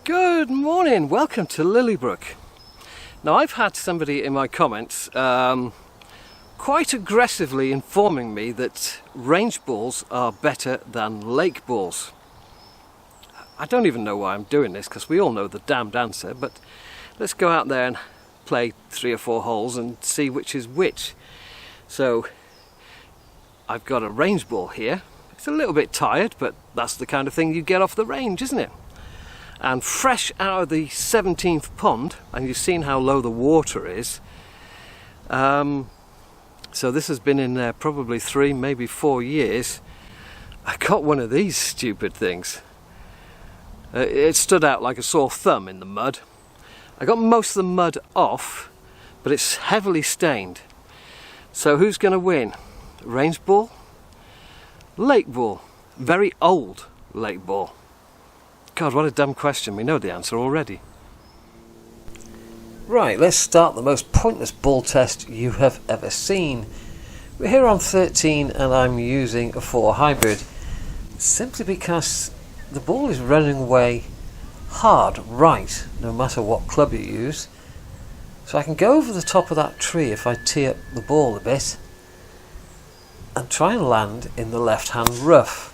Good morning, welcome to Lillybrook. Now I've had somebody in my comments quite aggressively informing me that range balls are better than lake balls. I don't even know why I'm doing this because we all know the damned answer, but let's go out there and play 3 or 4 holes and see which is which. So I've got a range ball here. It's a little bit tired, but that's the kind of thing you get off the range, isn't it? And fresh out of the 17th pond, and you've seen how low the water is. So this has been in there probably 3, maybe 4 years. I got one of these stupid things. It stood out like a sore thumb in the mud. I got most of the mud off, but it's heavily stained. So who's going to win? Range ball? Lake ball? Very old lake ball. God, what a dumb question. We know the answer already. Right, let's start the most pointless ball test you have ever seen. We're here on 13 and I'm using a 4 hybrid simply because the ball is running away hard right, no matter what club you use. So I can go over the top of that tree if I tee up the ball a bit and try and land in the left hand rough.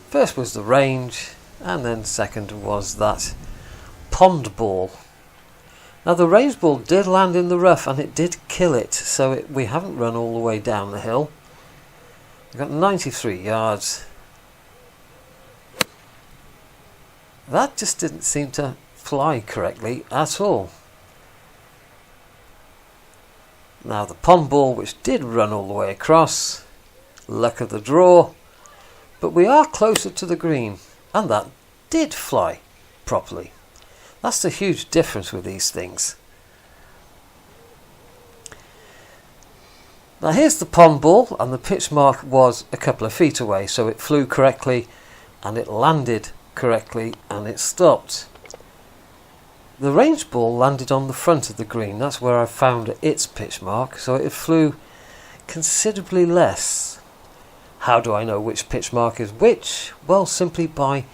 First was the range, and then second was that pond ball. Now the range ball did land in the rough and it did kill it, so we haven't run all the way down the hill. We've got 93 yards. That just didn't seem to fly correctly at all. Now the pond ball, which did run all the way across, luck of the draw. But we are closer to the green, and that did fly properly. That's the huge difference with these things. Now here's the pond ball, and the pitch mark was a couple of feet away, so it flew correctly, and it landed correctly, and it stopped. The range ball landed on the front of the green. That's where I found its pitch mark, so it flew considerably less. How do I know which pitch mark is which? Well, simply by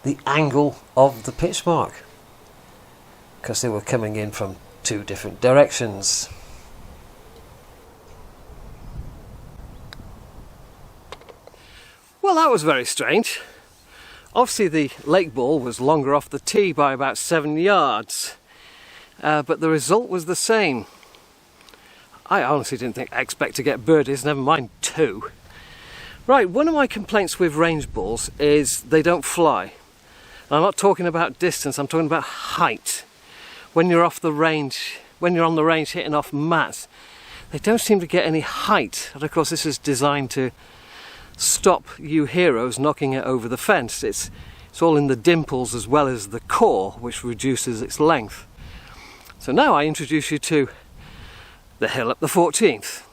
the angle of the pitch mark, because they were coming in from 2 different directions. Well, that was very strange. Obviously the lake ball was longer off the tee by about 7 yards, but the result was the same. I honestly didn't expect to get birdies, never mind 2. Right, one of my complaints with range balls is they don't fly. And I'm not talking about distance, I'm talking about height. When you're off the range, when you're on the range hitting off mats, they don't seem to get any height. And of course this is designed to stop you heroes knocking it over the fence. It's all in the dimples as well as the core, which reduces its length. So now I introduce you to the hill up the 14th.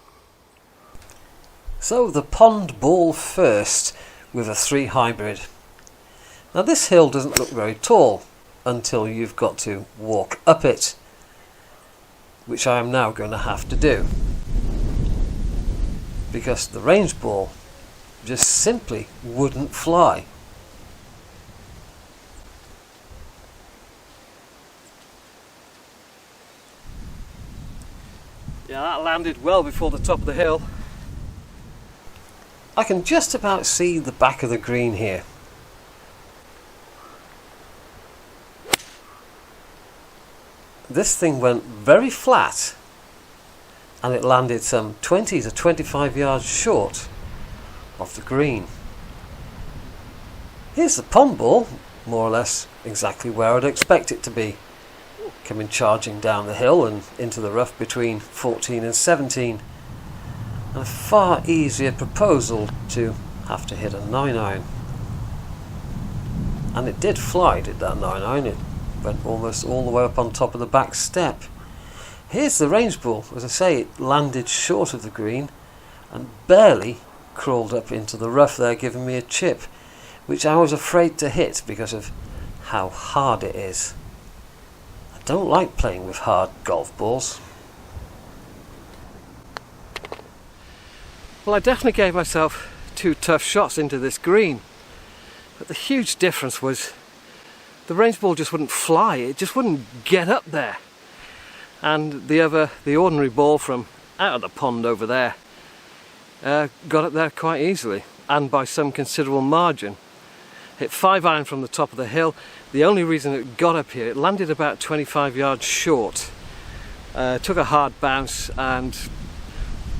So the pond ball first with a 3 hybrid. Now this hill doesn't look very tall until you've got to walk up it, which I am now going to have to do, because the range ball just simply wouldn't fly. Yeah, that landed well before the top of the hill. I can just about see the back of the green here. This thing went very flat and it landed some 20 to 25 yards short of the green. Here's the pond ball, more or less exactly where I'd expect it to be, coming charging down the hill and into the rough between 14 and 17. And a far easier proposal to have to hit a 9-iron. And it did fly, did that 9-iron. It went almost all the way up on top of the back step. Here's the range ball. As I say, it landed short of the green and barely crawled up into the rough there, giving me a chip, which I was afraid to hit because of how hard it is. I don't like playing with hard golf balls. Well, I definitely gave myself 2 tough shots into this green, but the huge difference was the range ball just wouldn't fly, it just wouldn't get up there. And the ordinary ball from out of the pond over there got up there quite easily, and by some considerable margin. Hit 5-iron from the top of the hill. The only reason it got up here, it landed about 25 yards short. Took a hard bounce, and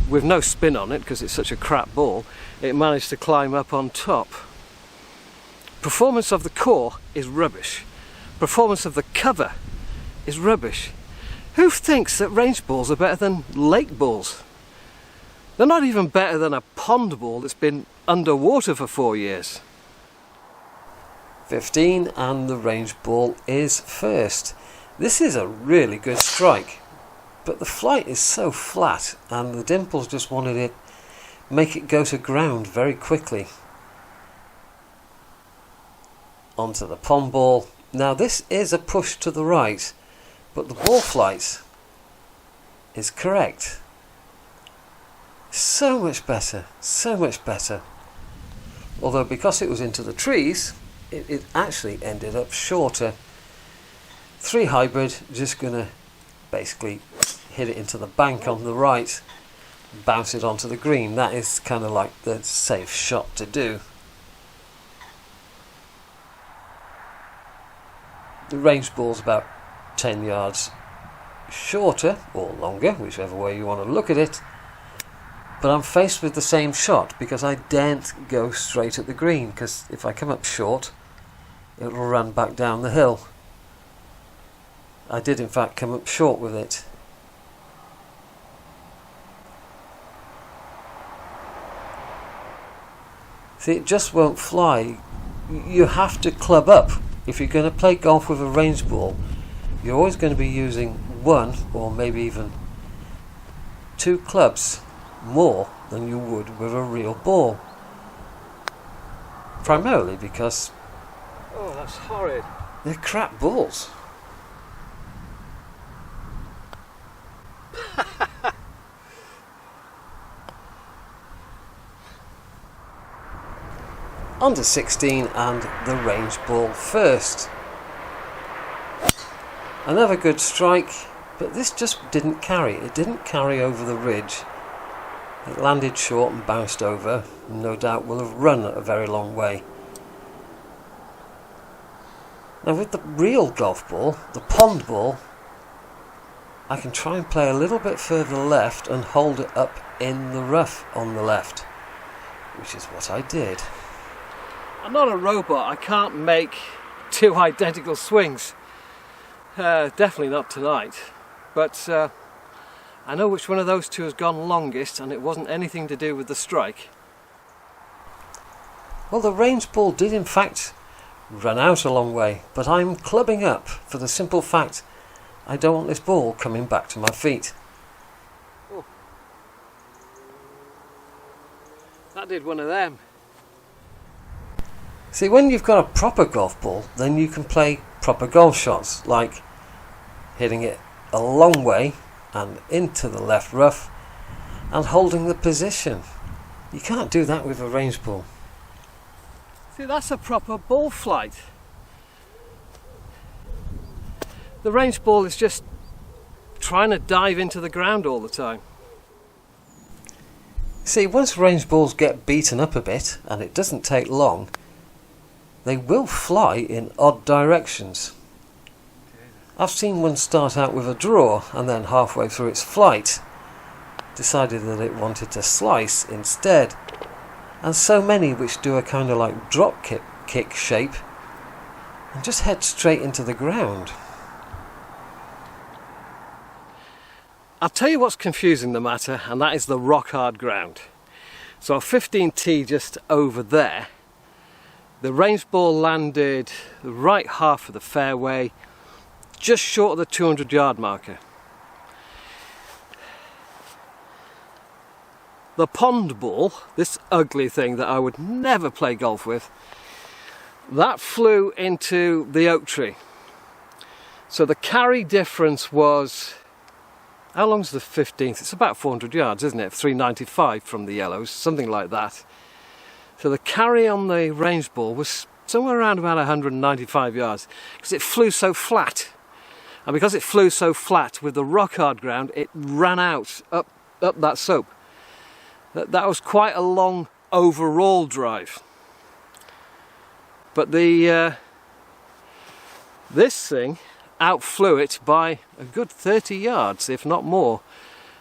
with no spin on it because it's such a crap ball, it managed to climb up on top. Performance of the core is rubbish. Performance of the cover is rubbish. Who thinks that range balls are better than lake balls? They're not even better than a pond ball that's been underwater for 4 years. 15, and the range ball is first. This is a really good strike, but the flight is so flat and the Dimples just wanted it, make it go to ground very quickly. Onto the pond ball. Now this is a push to the right, but the ball flight is correct. So much better, so much better. Although because it was into the trees, it actually ended up shorter. 3 hybrid, just gonna basically hit it into the bank on the right, bounce it onto the green. That is kind of like the safe shot to do. The range ball's about 10 yards shorter or longer, whichever way you want to look at it, but I'm faced with the same shot because I daren't go straight at the green, because if I come up short it will run back down the hill. I did in fact come up short with it. See, it just won't fly. You have to club up. If you're going to play golf with a range ball, you're always going to be using 1 or maybe even 2 clubs more than you would with a real ball. Primarily because oh, that's horrid. They're crap balls. Onto 16, and the range ball first. Another good strike, but this just didn't carry. It didn't carry over the ridge. It landed short and bounced over, and no doubt will have run a very long way. Now with the real golf ball, the pond ball, I can try and play a little bit further left and hold it up in the rough on the left, which is what I did. I'm not a robot, I can't make 2 identical swings. Definitely not tonight, but I know which one of those 2 has gone longest, and it wasn't anything to do with the strike. Well, the range ball did in fact run out a long way, but I'm clubbing up for the simple fact I don't want this ball coming back to my feet. Oh. That did one of them. See, when you've got a proper golf ball, then you can play proper golf shots, like hitting it a long way and into the left rough and holding the position. You can't do that with a range ball. See, that's a proper ball flight. The range ball is just trying to dive into the ground all the time. See, once range balls get beaten up a bit, and it doesn't take long, they will fly in odd directions. I've seen one start out with a draw and then halfway through its flight decided that it wanted to slice instead, and so many which do a kind of like drop kick shape and just head straight into the ground. I'll tell you what's confusing the matter, and that is the rock hard ground. So a 15T just over there, the range ball landed the right half of the fairway, just short of the 200-yard marker. The pond ball, this ugly thing that I would never play golf with, that flew into the oak tree. So the carry difference was, how long's the 15th? It's about 400 yards, isn't it? 395 from the yellows, something like that. So the carry on the range ball was somewhere around about 195 yards, because it flew so flat. And because it flew so flat with the rock hard ground, it ran out up that slope. That was quite a long overall drive. But this thing outflew it by a good 30 yards, if not more.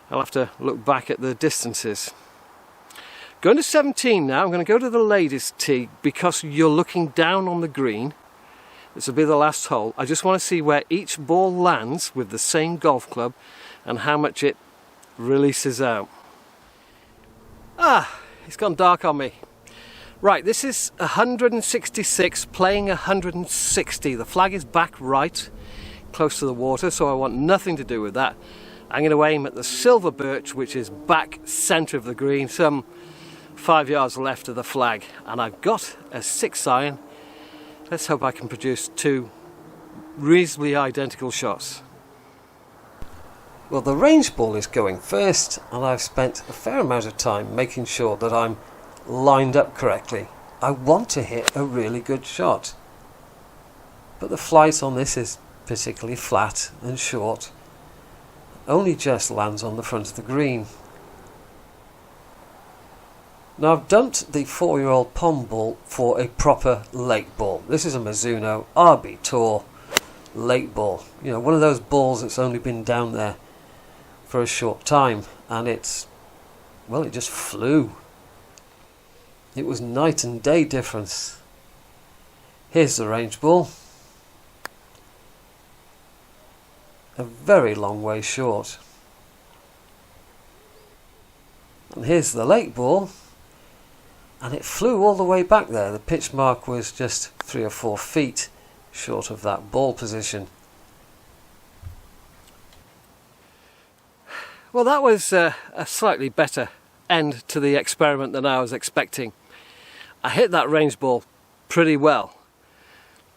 I'll have to look back at the distances. Going to 17 now. I'm going to go to the ladies' tee because you're looking down on the green. This will be the last hole. I just want to see where each ball lands with the same golf club and how much it releases out. Ah, it's gone dark on me. Right, this is 166 playing 160. The flag is back right, close to the water, so I want nothing to do with that. I'm going to aim at the silver birch, which is back centre of the green, some 5 yards left of the flag. And I've got a 6 iron. Let's hope I can produce two reasonably identical shots. Well, the range ball is going first, and I've spent a fair amount of time making sure that I'm lined up correctly. I want to hit a really good shot, but the flight on this is particularly flat and short. Only just lands on the front of the green. Now I've dumped the 4-year-old pond ball for a proper lake ball. This is a Mizuno RB Tour lake ball. You know, one of those balls that's only been down there for a short time, and it just flew. It was night and day difference. Here's the range ball. A very long way short. And here's the lake ball, and it flew all the way back there. The pitch mark was just 3 or 4 feet short of that ball position. Well, that was a slightly better end to the experiment than I was expecting. I hit that range ball pretty well,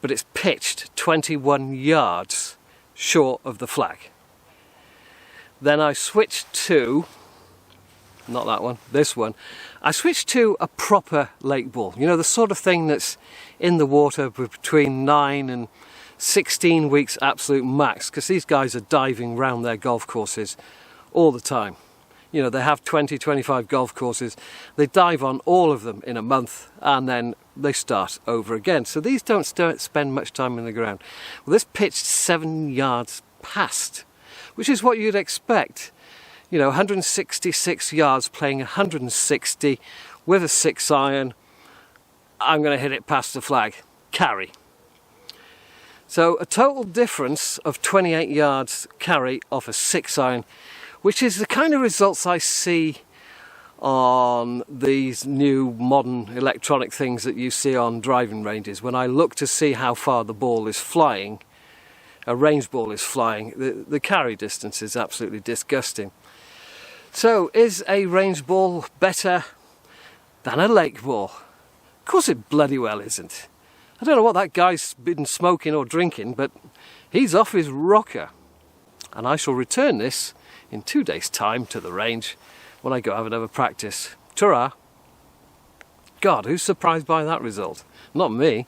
but it's pitched 21 yards short of the flag. Then I switched to, not that one, this one. I switched to a proper lake ball. You know, the sort of thing that's in the water between 9 and 16 weeks absolute max, because these guys are diving round their golf courses all the time. You know, they have 20, 25 golf courses. They dive on all of them in a month, and then they start over again. So these don't spend much time in the ground. Well, this pitched 7 yards past, which is what you'd expect. You know, 166 yards playing 160 with a 6 iron. I'm going to hit it past the flag. Carry. So a total difference of 28 yards carry off a 6 iron, which is the kind of results I see on these new modern electronic things that you see on driving ranges. When I look to see how far the ball is flying, a range ball is flying, the carry distance is absolutely disgusting. So is a range ball better than a lake ball? Of course it bloody well isn't. I don't know what that guy's been smoking or drinking, but he's off his rocker. And I shall return this in 2 days' time to the range when I go have another practice. Ta-ra! God, who's surprised by that result? Not me.